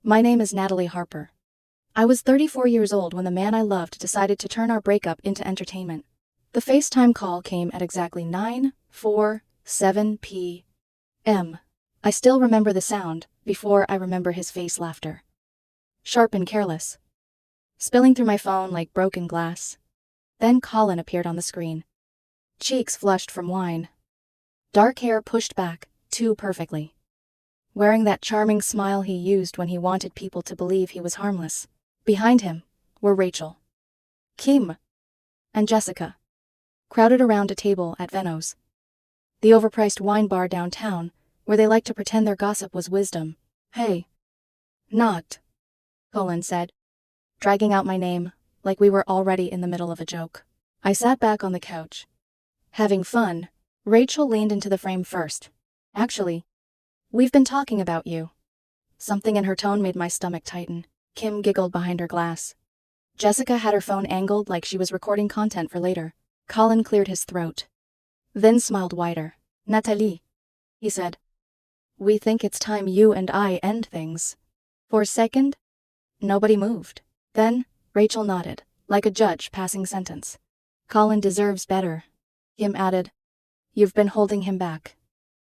My name is Natalie Harper. I was 34 years old when the man I loved decided to turn our breakup into entertainment. The FaceTime call came at exactly 9:47 p.m. I still remember the sound, before I remember his face laughter. Sharp and careless. Spilling through my phone like broken glass. Then Colin appeared on the screen. Cheeks flushed from wine. Dark hair pushed back, too perfectly. Wearing that charming smile he used when he wanted people to believe he was harmless. Behind him were Rachel, Kim, and Jessica, crowded around a table at Veno's, the overpriced wine bar downtown, where they like to pretend their gossip was wisdom. Hey. Not, Colin said, dragging out my name, like we were already in the middle of a joke. I sat back on the couch. Having fun, Rachel leaned into the frame first. Actually, we've been talking about you. Something in her tone made my stomach tighten. Kim giggled behind her glass. Jessica had her phone angled like she was recording content for later. Colin cleared his throat. Then smiled wider. Natalie, he said. We think it's time you and I end things. For a second, nobody moved. Then, Rachel nodded, like a judge passing sentence. Colin deserves better, Kim added. You've been holding him back.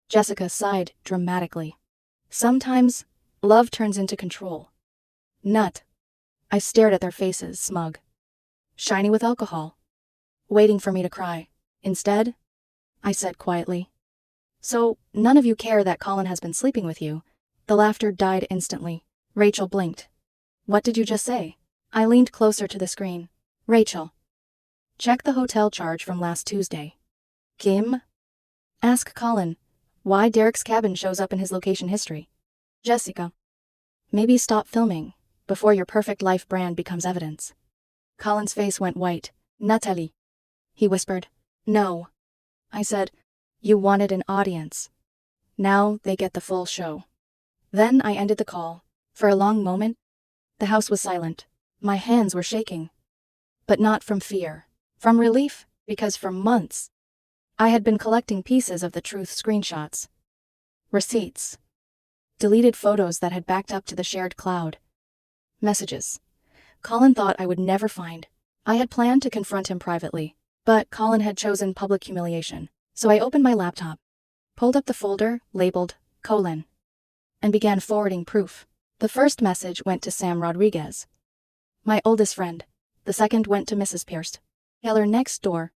Jessica sighed dramatically. Sometimes, love turns into control. Nut. I stared at their faces, smug. Shiny with alcohol. Waiting for me to cry. Instead, I said quietly. So, none of you care that Colin has been sleeping with you? The laughter died instantly. Rachel blinked. What did you just say? I leaned closer to the screen. Rachel. Check the hotel charge from last Tuesday. Kim? Ask Colin why Derek's cabin shows up in his location history. Jessica. Maybe stop filming before your perfect life brand becomes evidence. Colin's face went white. Natalie. He whispered. No. I said, you wanted an audience. Now they get the full show. Then I ended the call. For a long moment, the house was silent. My hands were shaking. But not from fear. From relief, because for months, I had been collecting pieces of the truth screenshots. Receipts. Deleted photos that had backed up to the shared cloud. Messages. Colin thought I would never find. I had planned to confront him privately, but Colin had chosen public humiliation. So I opened my laptop, pulled up the folder labeled Colin, and began forwarding proof. The first message went to Sam Rodriguez, my oldest friend. The second went to Mrs. Pierce, Keller next door,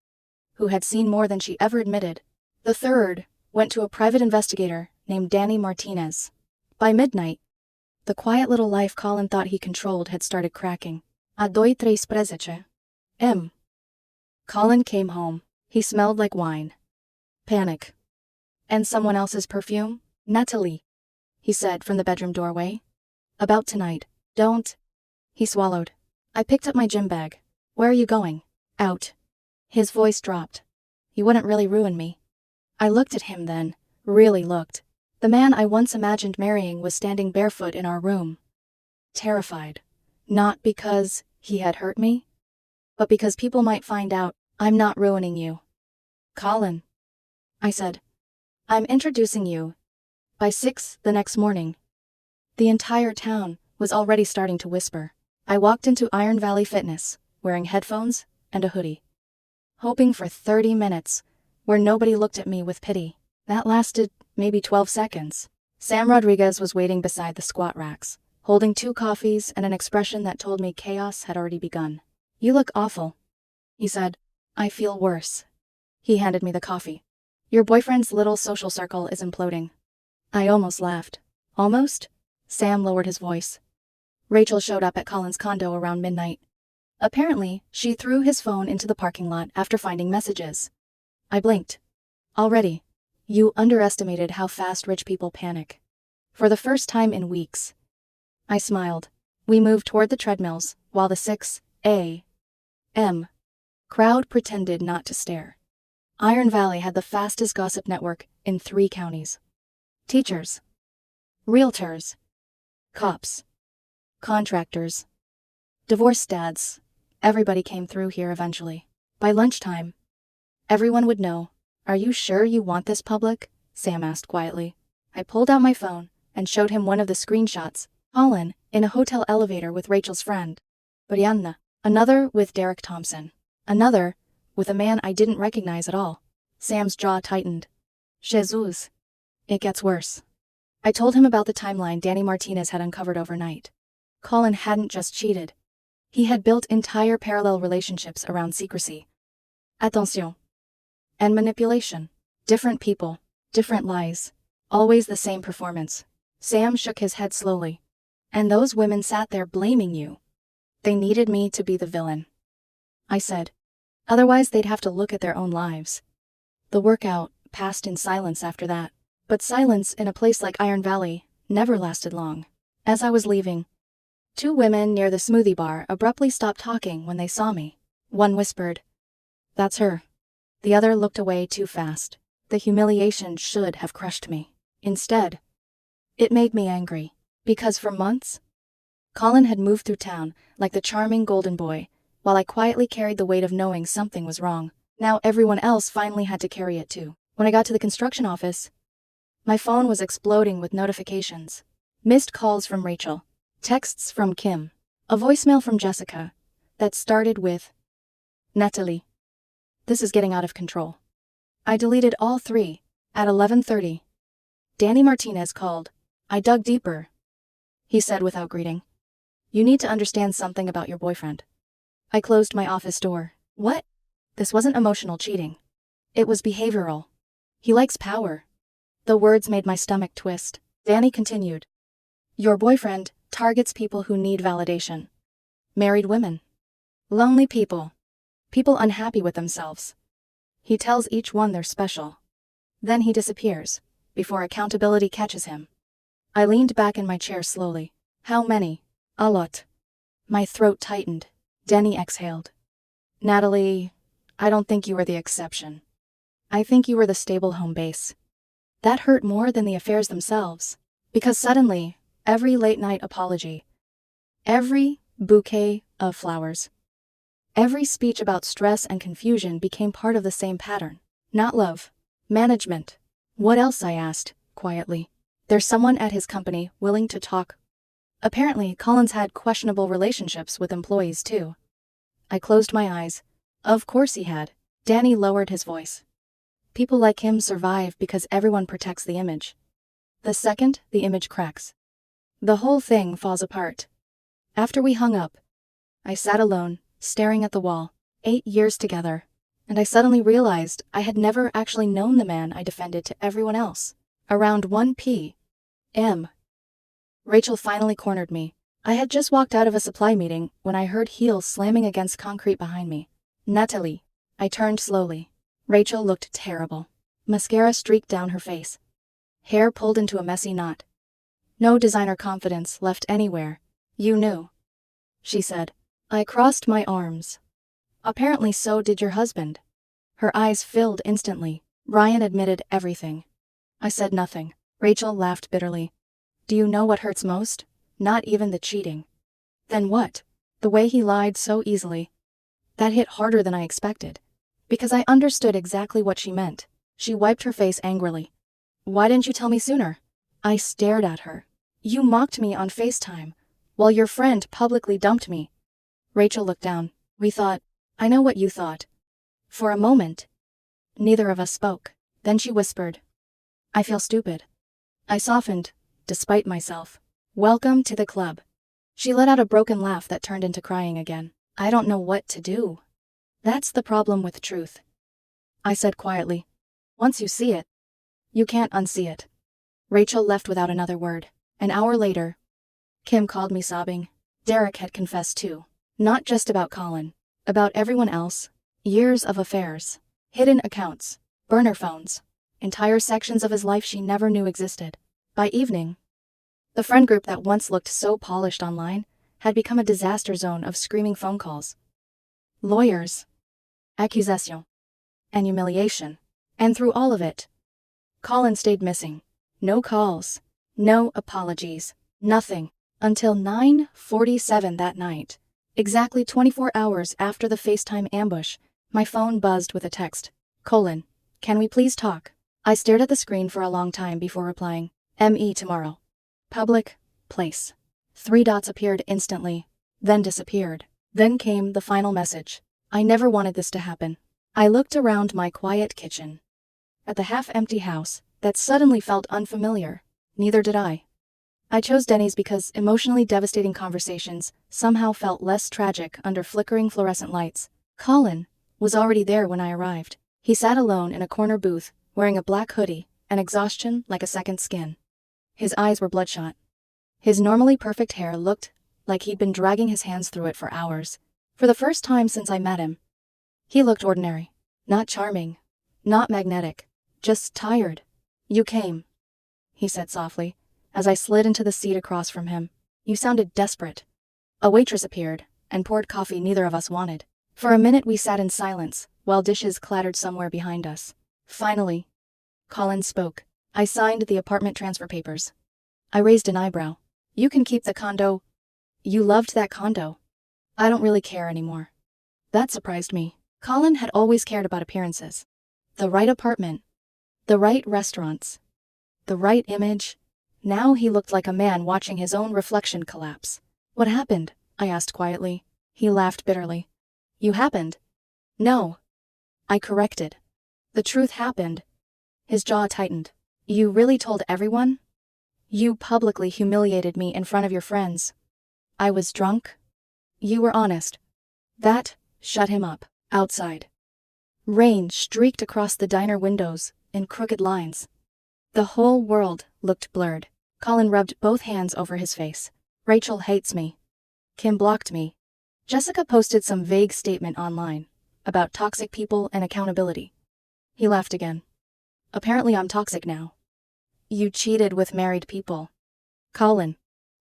who had seen more than she ever admitted. The third went to a private investigator named Danny Martinez. By midnight, the quiet little life Colin thought he controlled had started cracking. A doi tres prezeche. Colin came home. He smelled like wine. Panic. And someone else's perfume? Natalie, he said from the bedroom doorway. About tonight. Don't. He swallowed. I picked up my gym bag. Where are you going? Out. His voice dropped. You wouldn't really ruin me. I looked at him then, really looked. The man I once imagined marrying was standing barefoot in our room. Terrified. Not because he had hurt me, but because people might find out. I'm not ruining you. Colin, I said. I'm introducing you. By 6 the next morning. The entire town was already starting to whisper. I walked into Iron Valley Fitness, wearing headphones and a hoodie. Hoping for 30 minutes, where nobody looked at me with pity. That lasted maybe 12 seconds. Sam Rodriguez was waiting beside the squat racks, holding 2 coffees and an expression that told me chaos had already begun. You look awful, he said. I feel worse. He handed me the coffee. Your boyfriend's little social circle is imploding. I almost laughed. Almost? Sam lowered his voice. Rachel showed up at Colin's condo around midnight. Apparently, she threw his phone into the parking lot after finding messages. I blinked. Already. You underestimated how fast rich people panic. For the first time in weeks. I smiled. We moved toward the treadmills, while the 6 a.m. crowd pretended not to stare. Iron Valley had the fastest gossip network in 3 counties. Teachers. Realtors. Cops. Contractors. Divorce dads. Everybody came through here eventually. By lunchtime, everyone would know. Are you sure you want this public? Sam asked quietly. I pulled out my phone and showed him one of the screenshots Colin, in a hotel elevator with Rachel's friend. Brianna. Another with Derek Thompson. Another with a man I didn't recognize at all. Sam's jaw tightened. Jesus. It gets worse. I told him about the timeline Danny Martinez had uncovered overnight. Colin hadn't just cheated. He had built entire parallel relationships around secrecy, attention, and manipulation. Different people, different lies, always the same performance. Sam shook his head slowly. And those women sat there blaming you. They needed me to be the villain, I said. Otherwise they'd have to look at their own lives. The workout passed in silence after that. But silence in a place like Iron Valley never lasted long. As I was leaving, two women near the smoothie bar abruptly stopped talking when they saw me. One whispered, "That's her." The other looked away too fast. The humiliation should have crushed me. Instead, it made me angry. Because for months, Colin had moved through town like the charming golden boy, while I quietly carried the weight of knowing something was wrong. Now everyone else finally had to carry it too. When I got to the construction office, my phone was exploding with notifications. Missed calls from Rachel, texts from Kim, a voicemail from Jessica that started with, "Natalie, this is getting out of control." I deleted all three. At 11:30, Danny Martinez called. I dug deeper. He said without greeting, "You need to understand something about your boyfriend." I closed my office door. What? This wasn't emotional cheating. It was behavioral. He likes power. The words made my stomach twist. Danny continued, "Your boyfriend targets people who need validation. Married women. Lonely people. People unhappy with themselves. He tells each one they're special. Then he disappears, before accountability catches him." I leaned back in my chair slowly. "How many?" "A lot." My throat tightened. Danny exhaled. "Natalie, I don't think you were the exception. I think you were the stable home base." That hurt more than the affairs themselves. Because suddenly, every late-night apology, every bouquet of flowers, every speech about stress and confusion became part of the same pattern. Not love. Management. "What else?" I asked, quietly. "There's someone at his company willing to talk." Apparently, Collins had questionable relationships with employees too. I closed my eyes. Of course he had. Danny lowered his voice. "People like him survive because everyone protects the image. The second the image cracks, the whole thing falls apart." After we hung up, I sat alone, staring at the wall. 8 years together, and I suddenly realized I had never actually known the man I defended to everyone else. Around 1 p.m., Rachel finally cornered me. I had just walked out of a supply meeting when I heard heels slamming against concrete behind me. "Natalie." I turned slowly. Rachel looked terrible. Mascara streaked down her face. Hair pulled into a messy knot. No designer confidence left anywhere. "You knew," she said. I crossed my arms. "Apparently so did your husband." Her eyes filled instantly. "Ryan admitted everything." I said nothing. Rachel laughed bitterly. "Do you know what hurts most? Not even the cheating." "Then what?" "The way he lied so easily." That hit harder than I expected. Because I understood exactly what she meant. She wiped her face angrily. "Why didn't you tell me sooner?" I stared at her. "You mocked me on FaceTime, while your friend publicly dumped me." Rachel looked down. "We thought, I know what you thought." For a moment, neither of us spoke. Then she whispered, "I feel stupid." I softened, despite myself. "Welcome to the club." She let out a broken laugh that turned into crying again. "I don't know what to do." "That's the problem with truth," I said quietly. "Once you see it, you can't unsee it." Rachel left without another word. An hour later, Kim called me sobbing. Derek had confessed too. Not just about Colin. About everyone else. Years of affairs. Hidden accounts. Burner phones. Entire sections of his life she never knew existed. By evening, the friend group that once looked so polished online had become a disaster zone of screaming phone calls. Lawyers. Accusation. And humiliation. And through all of it, Colin stayed missing. No calls. No apologies. Nothing. Until 9:47 that night. Exactly 24 hours after the FaceTime ambush, my phone buzzed with a text. "Colin, can we please talk?" I stared at the screen for a long time before replying. "ME tomorrow. Public place." 3 dots appeared instantly, then disappeared. Then came the final message. I never wanted this to happen. I looked around my quiet kitchen. At the half-empty house, that suddenly felt unfamiliar. Neither did I. I chose Denny's because emotionally devastating conversations somehow felt less tragic under flickering fluorescent lights. Colin was already there when I arrived. He sat alone in a corner booth, wearing a black hoodie, and exhaustion like a second skin. His eyes were bloodshot. His normally perfect hair looked like he'd been dragging his hands through it for hours. For the first time since I met him, he looked ordinary. Not charming. Not magnetic. Just tired. You came, he said softly, as I slid into the seat across from him. You sounded desperate. A waitress appeared, and poured coffee neither of us wanted. For a minute we sat in silence, while dishes clattered somewhere behind us. Finally, Colin spoke. I signed the apartment transfer papers. I raised an eyebrow. You can keep the condo. You loved that condo. I don't really care anymore. That surprised me. Colin had always cared about appearances. The right apartment. The right restaurants. The right image. Now he looked like a man watching his own reflection collapse. What happened? I asked quietly. He laughed bitterly. You happened? No. I corrected. The truth happened. His jaw tightened. You really told everyone? You publicly humiliated me in front of your friends. I was drunk? You were honest. That shut him up. Outside, rain streaked across the diner windows in crooked lines. The whole world looked blurred. Colin rubbed both hands over his face. Rachel hates me. Kim blocked me. Jessica posted some vague statement online about toxic people and accountability. He laughed again. Apparently I'm toxic now. You cheated with married people. Colin,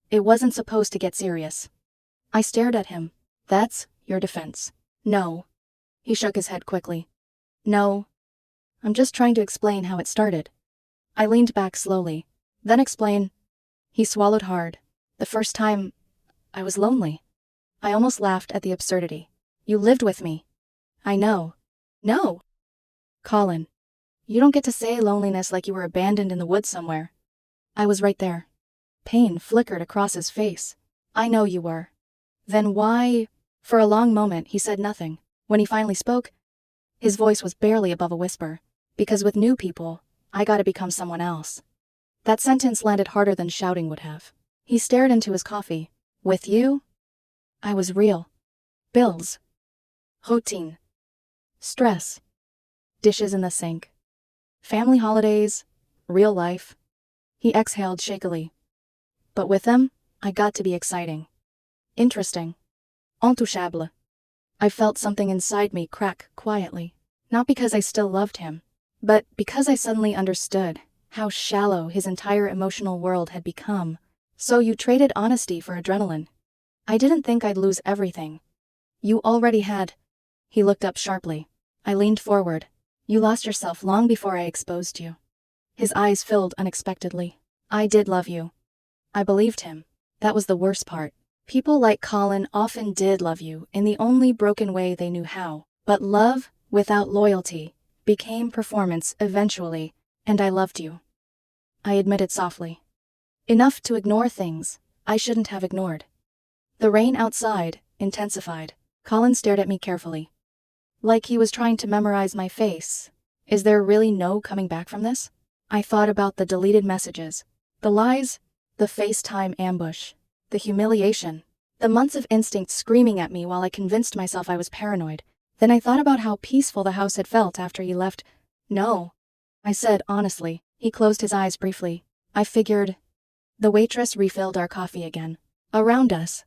it wasn't supposed to get serious. I stared at him. That's your defense. No. He shook his head quickly. No. I'm just trying to explain how it started. I leaned back slowly. Then explain. He swallowed hard. The first time, I was lonely. I almost laughed at the absurdity. You lived with me. I know. No. Colin, you don't get to say loneliness like you were abandoned in the woods somewhere. I was right there. Pain flickered across his face. I know you were. Then why? For a long moment he said nothing. When he finally spoke, his voice was barely above a whisper. Because with new people, I gotta become someone else. That sentence landed harder than shouting would have. He stared into his coffee. With you? I was real. Bills. Routine. Stress. Dishes in the sink. Family holidays. Real life. He exhaled shakily. But with them, I got to be exciting. Interesting. Intouchable. I felt something inside me crack quietly. Not because I still loved him, but because I suddenly understood how shallow his entire emotional world had become. So you traded honesty for adrenaline. I didn't think I'd lose everything. You already had. He looked up sharply. I leaned forward. You lost yourself long before I exposed you. His eyes filled unexpectedly. I did love you. I believed him. That was the worst part. People like Colin often did love you in the only broken way they knew how. But love, without loyalty, became performance eventually, and I loved you. I admitted softly. Enough to ignore things I shouldn't have ignored. The rain outside intensified. Colin stared at me carefully. Like he was trying to memorize my face. Is there really no coming back from this? I thought about the deleted messages, the lies, the FaceTime ambush, the humiliation, the months of instinct screaming at me while I convinced myself I was paranoid. Then I thought about how peaceful the house had felt after he left. No, I said honestly. He closed his eyes briefly. I figured. The waitress refilled our coffee again. Around us,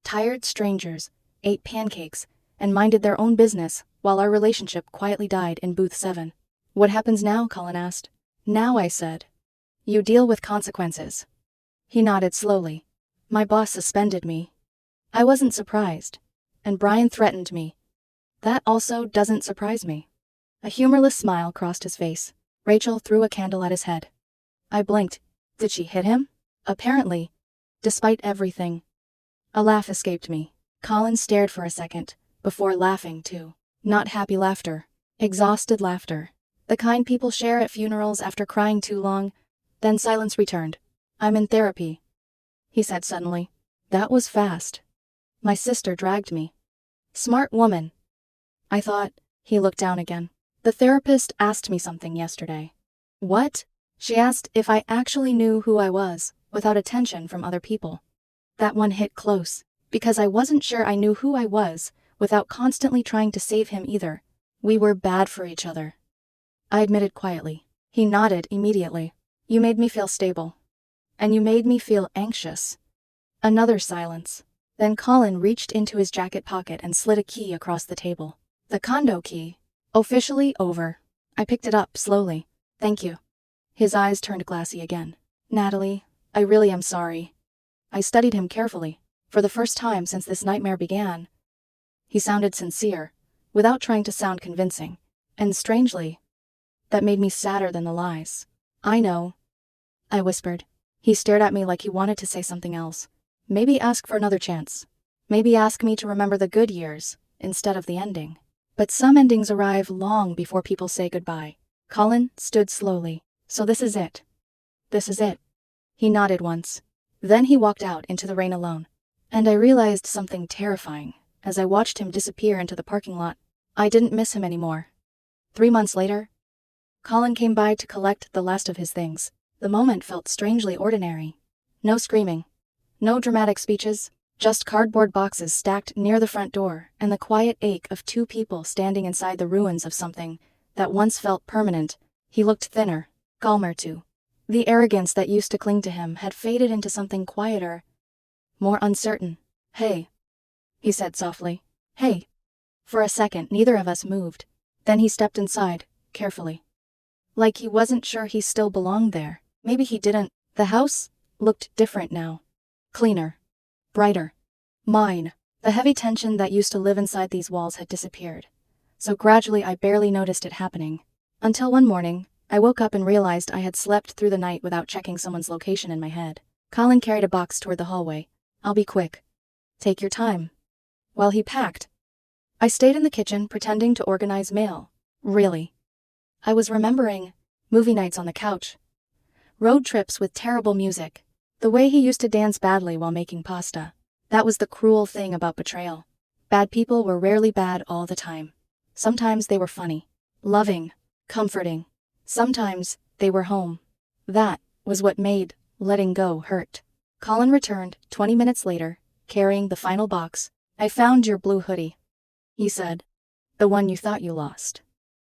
tired strangers ate pancakes and minded their own business while our relationship quietly died in booth 7. What happens now? Colin asked. Now, I said. You deal with consequences. He nodded slowly. My boss suspended me. I wasn't surprised. And Brian threatened me. That also doesn't surprise me. A humorless smile crossed his face. Rachel threw a candle at his head. I blinked. Did she hit him? Apparently. Despite everything. A laugh escaped me. Colin stared for a second, before laughing too. Not happy laughter. Exhausted laughter. The kind people share at funerals after crying too long. Then silence returned. I'm in therapy, he said suddenly. That was fast. My sister dragged me. Smart woman. I thought. He looked down again. The therapist asked me something yesterday. What? She asked if I actually knew who I was, without attention from other people. That one hit close, because I wasn't sure I knew who I was, without constantly trying to save him either. We were bad for each other. I admitted quietly. He nodded immediately. You made me feel stable. And you made me feel anxious. Another silence. Then Colin reached into his jacket pocket and slid a key across the table. The condo key. Officially over. I picked it up slowly. Thank you. His eyes turned glassy again. Natalie, I really am sorry. I studied him carefully. For the first time since this nightmare began. He sounded sincere, without trying to sound convincing. And strangely, that made me sadder than the lies. I know. I whispered. He stared at me like he wanted to say something else. Maybe ask for another chance. Maybe ask me to remember the good years, instead of the ending. But some endings arrive long before people say goodbye. Colin stood slowly. So this is it. This is it. He nodded once. Then he walked out into the rain alone. And I realized something terrifying as I watched him disappear into the parking lot. I didn't miss him anymore. 3 months later, Colin came by to collect the last of his things. The moment felt strangely ordinary. No screaming. No dramatic speeches. Just cardboard boxes stacked near the front door and the quiet ache of 2 people standing inside the ruins of something that once felt permanent. He looked thinner, calmer too. The arrogance that used to cling to him had faded into something quieter, more uncertain. Hey, he said softly. Hey. For a second, neither of us moved. Then he stepped inside, carefully. Like he wasn't sure he still belonged there. Maybe he didn't. The house looked different now. Cleaner. Brighter. Mine. The heavy tension that used to live inside these walls had disappeared. So gradually I barely noticed it happening. Until one morning, I woke up and realized I had slept through the night without checking someone's location in my head. Colin carried a box toward the hallway. I'll be quick. Take your time. While he packed. I stayed in the kitchen pretending to organize mail. Really. I was remembering movie nights on the couch. Road trips with terrible music. The way he used to dance badly while making pasta. That was the cruel thing about betrayal. Bad people were rarely bad all the time. Sometimes they were funny, loving, comforting. Sometimes they were home. That was what made letting go hurt. Colin returned 20 minutes later, carrying the final box. I found your blue hoodie, he said. The one you thought you lost.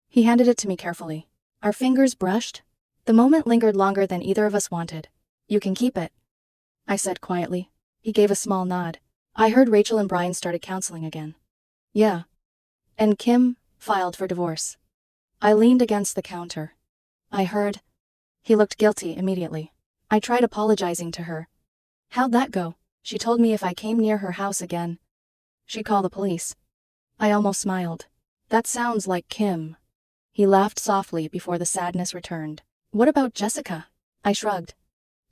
He handed it to me carefully. Our fingers brushed. The moment lingered longer than either of us wanted. You can keep it, I said quietly. He gave a small nod. I heard Rachel and Brian started counseling again. Yeah. And Kim filed for divorce. I leaned against the counter. I heard. He looked guilty immediately. I tried apologizing to her. How'd that go? She told me if I came near her house again, she'd call the police. I almost smiled. That sounds like Kim. He laughed softly before the sadness returned. What about Jessica? I shrugged.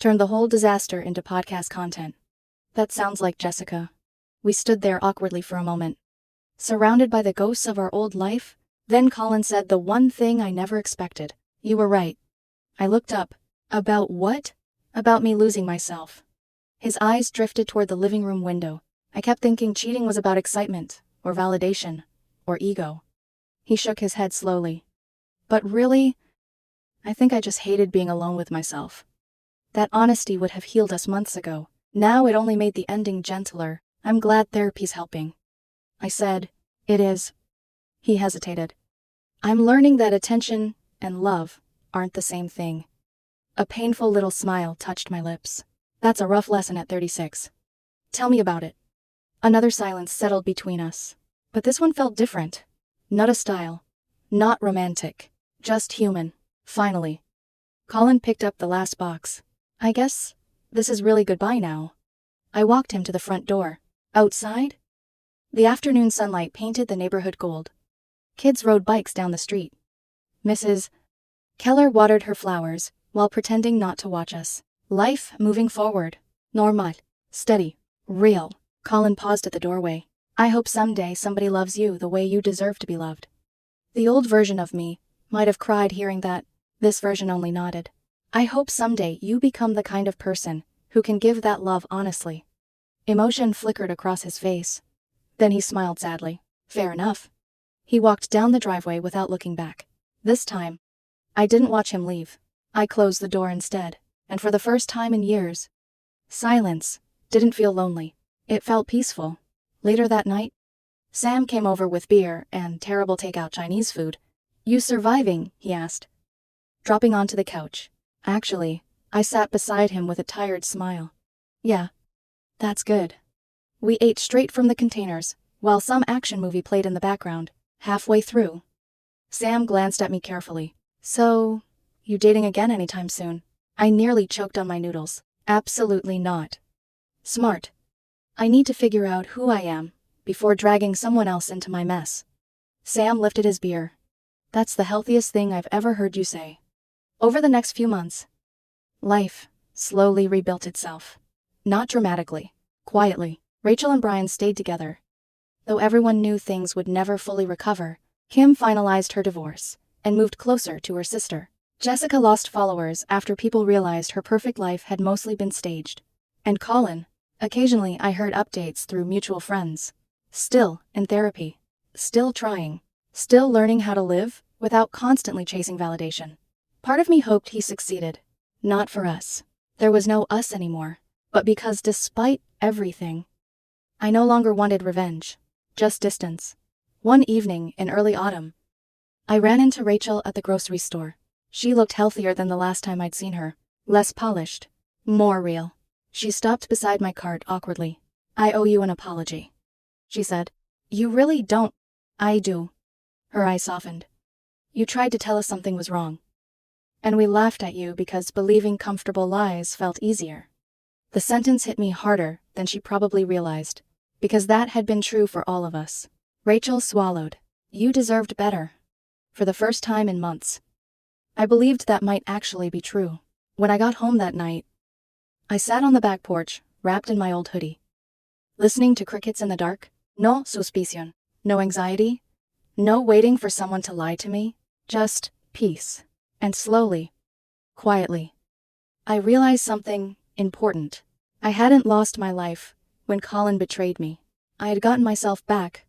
Turned the whole disaster into podcast content. That sounds like Jessica. We stood there awkwardly for a moment, surrounded by the ghosts of our old life. Then Colin said the one thing I never expected. You were right. I looked up. About what? About me losing myself. His eyes drifted toward the living room window. I kept thinking cheating was about excitement, or validation, or ego. He shook his head slowly. But really, I think I just hated being alone with myself. That honesty would have healed us months ago. Now it only made the ending gentler. I'm glad therapy's helping. I said, it is. He hesitated. I'm learning that attention and love aren't the same thing. A painful little smile touched my lips. That's a rough lesson at 36. Tell me about it. Another silence settled between us. But this one felt different. Not a style. Not romantic. Just human. Finally. Colin picked up the last box. I guess this is really goodbye now. I walked him to the front door. Outside? The afternoon sunlight painted the neighborhood gold. Kids rode bikes down the street. Mrs. Keller watered her flowers while pretending not to watch us. Life moving forward. Normal. Steady. Real. Colin paused at the doorway. I hope someday somebody loves you the way you deserve to be loved. The old version of me might have cried hearing that. This version only nodded. I hope someday you become the kind of person who can give that love honestly. Emotion flickered across his face. Then he smiled sadly. Fair enough. He walked down the driveway without looking back. This time, I didn't watch him leave. I closed the door instead, and for the first time in years, silence didn't feel lonely. It felt peaceful. Later that night, Sam came over with beer and terrible takeout Chinese food. You surviving? He asked, dropping onto the couch. Actually, I sat beside him with a tired smile. Yeah, that's good. We ate straight from the containers, while some action movie played in the background. Halfway through, Sam glanced at me carefully. So, you dating again anytime soon? I nearly choked on my noodles. Absolutely not. Smart. I need to figure out who I am before dragging someone else into my mess. Sam lifted his beer. That's the healthiest thing I've ever heard you say. Over the next few months, life slowly rebuilt itself. Not dramatically, quietly. Rachel and Brian stayed together. Though everyone knew things would never fully recover, Kim finalized her divorce and moved closer to her sister. Jessica lost followers after people realized her perfect life had mostly been staged. And Colin, occasionally I heard updates through mutual friends. Still in therapy. Still trying. Still learning how to live without constantly chasing validation. Part of me hoped he succeeded. Not for us. There was no us anymore. But because despite everything, I no longer wanted revenge. Just distance. One evening in early autumn, I ran into Rachel at the grocery store. She looked healthier than the last time I'd seen her. Less polished. More real. She stopped beside my cart awkwardly. I owe you an apology, she said. You really don't. I do. Her eyes softened. You tried to tell us something was wrong. And we laughed at you because believing comfortable lies felt easier. The sentence hit me harder than she probably realized, because that had been true for all of us. Rachel swallowed. You deserved better. For the first time in months, I believed that might actually be true. When I got home that night, I sat on the back porch, wrapped in my old hoodie. Listening to crickets in the dark. No suspicion. No anxiety. No waiting for someone to lie to me. Just peace. And slowly, quietly, I realized something important. I hadn't lost my life when Colin betrayed me. I had gotten myself back